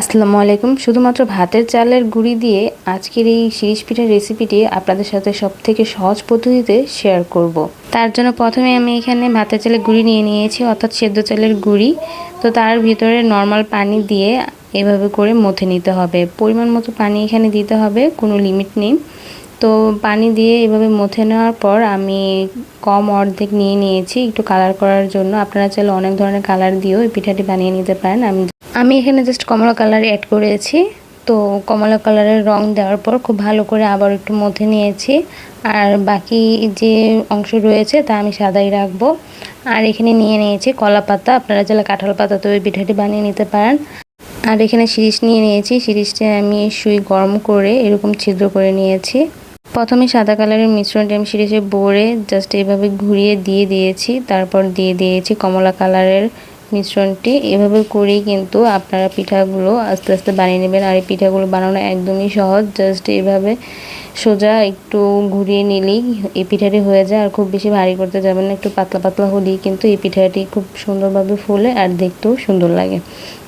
আসসালামু আলাইকুম। শুধুমাত্র ভাতের চালের গুঁড়ি দিয়ে আজকের এই শিরিষ পিঠার রেসিপিটি আপনাদের সাথে সবথেকে সহজ পদ্ধতিতে শেয়ার করব। তার জন্য প্রথমে আমি এখানে ভাতের চালের গুঁড়ি নিয়ে নিয়েছি, অর্থাৎ সেদ্ধ চালের গুঁড়ি। তো তার ভিতরে নর্মাল পানি দিয়ে এভাবে করে মথে নিতে হবে। পরিমাণ মতো পানি এখানে দিতে হবে, কোনো লিমিট নেই। তো পানি দিয়ে এভাবে মথে নেওয়ার পর আমি কম অর্ধেক নিয়ে নিয়েছি একটু কালার করার জন্য। আপনারা চাইলে অনেক ধরনের কালার দিয়েও এই পিঠাটি বানিয়ে নিতে পারেন। আমি এখানে জাস্ট কমলা কালার অ্যাড করেছি। তো কমলা কালারের রং দেওয়ার পর খুব ভালো করে আবার একটু মথে নিয়েছি। আর বাকি যে অংশ রয়েছে তা আমি সাদাই রাখবো। আর এখানে নিয়ে নিয়েছি কলা পাতা, আপনারা চাইলে কাঁঠাল পাতাতেও এই পিঠাটি বানিয়ে নিতে পারেন। আর এখানে শিরিষ নিয়ে নিয়েছি, শিরিষটা আমি সুই গরম করে এরকম ছিদ্র করে নিয়েছি। প্রথমে সাদা কালারের মিশ্রণটি আমি শিরিষে ভরে জাস্ট এভাবে ঘুরিয়ে দিয়ে দিয়েছি, তারপর দিয়ে দিয়েছি কমলা কালারের মিশ্রণটি। এভাবে করেই কিন্তু আপনারা পিঠাগুলো আস্তে আস্তে বানিয়ে নেবেন। আর এই পিঠাগুলো বানানো একদমই সহজ, জাস্ট এভাবে সোজা একটু ঘুরিয়ে নিলেই এই পিঠাটি হয়ে যায়। আর খুব বেশি ভারী করতে যাবেন না, একটু পাতলা পাতলা হলেই কিন্তু এই পিঠাটি খুব সুন্দরভাবে ফুলে আর দেখতেও সুন্দর লাগে।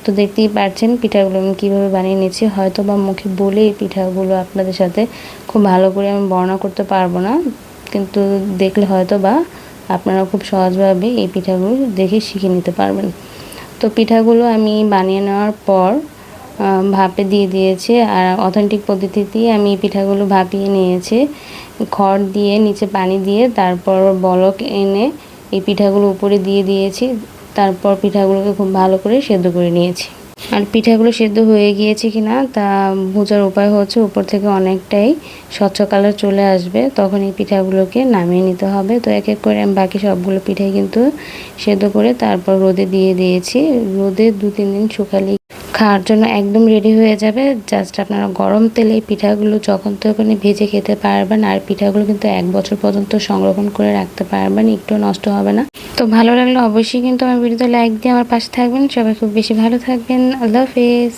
তো দেখতেই পাচ্ছেন পিঠাগুলো আমি কীভাবে বানিয়ে নিয়েছি। হয়তো বা মুখে বলে এই পিঠাগুলো আপনাদের সাথে খুব ভালো করে আমি বর্ণনা করতে পারবো না, কিন্তু দেখলে হয়তো বা আপনারা খুব সহজভাবে এই পিঠাগুলো দেখে শিখে নিতে পারবেন। তো পিঠাগুলো আমি বানিয়ে নেওয়ার পর ভাপে দিয়ে দিয়েছি। আর অথেন্টিক পদ্ধতিতেই আমি এই পিঠাগুলো ভাপিয়ে নিয়েছি। খড় দিয়ে নিচে পানি দিয়ে তারপর বলক এনে এই পিঠাগুলো উপরে দিয়ে দিয়েছি। তারপর পিঠাগুলোকে খুব ভালো করে সেদ্ধ করে নিয়েছি। আর পিঠাগুলো সেদ্ধ হয়ে গিয়েছে কিনা তা বোঝার উপায় হচ্ছে উপর থেকে অনেকটাই স্বচ্ছ কালার চলে আসবে, তখন এই পিঠাগুলোকে নামিয়ে নিতে হবে। তো এক এক করে আমি বাকি সবগুলো পিঠাই কিন্তু সেদ্ধ করে তারপর রোদে দিয়ে দিয়েছি। রোদে 2-3 দিন শুকালেই খাওয়ার জন্য একদম রেডি হয়ে যাবে। জাস্ট আপনারা গরম তেলে পিঠাগুলো যখন তখন ভেজে খেতে পারবেন। আর পিঠাগুলো কিন্তু 1 বছর পর্যন্ত সংরক্ষণ করে রাখতে পারবেন, একটু নষ্ট হবে না। তো ভালো লাগলে অবশ্যই কিন্তু আমার ভিডিওতে লাইক দিয়ে আমার পাশে থাকবেন। সবাই খুব বেশি ভালো থাকবেন। আল্লাহ হাফেজ।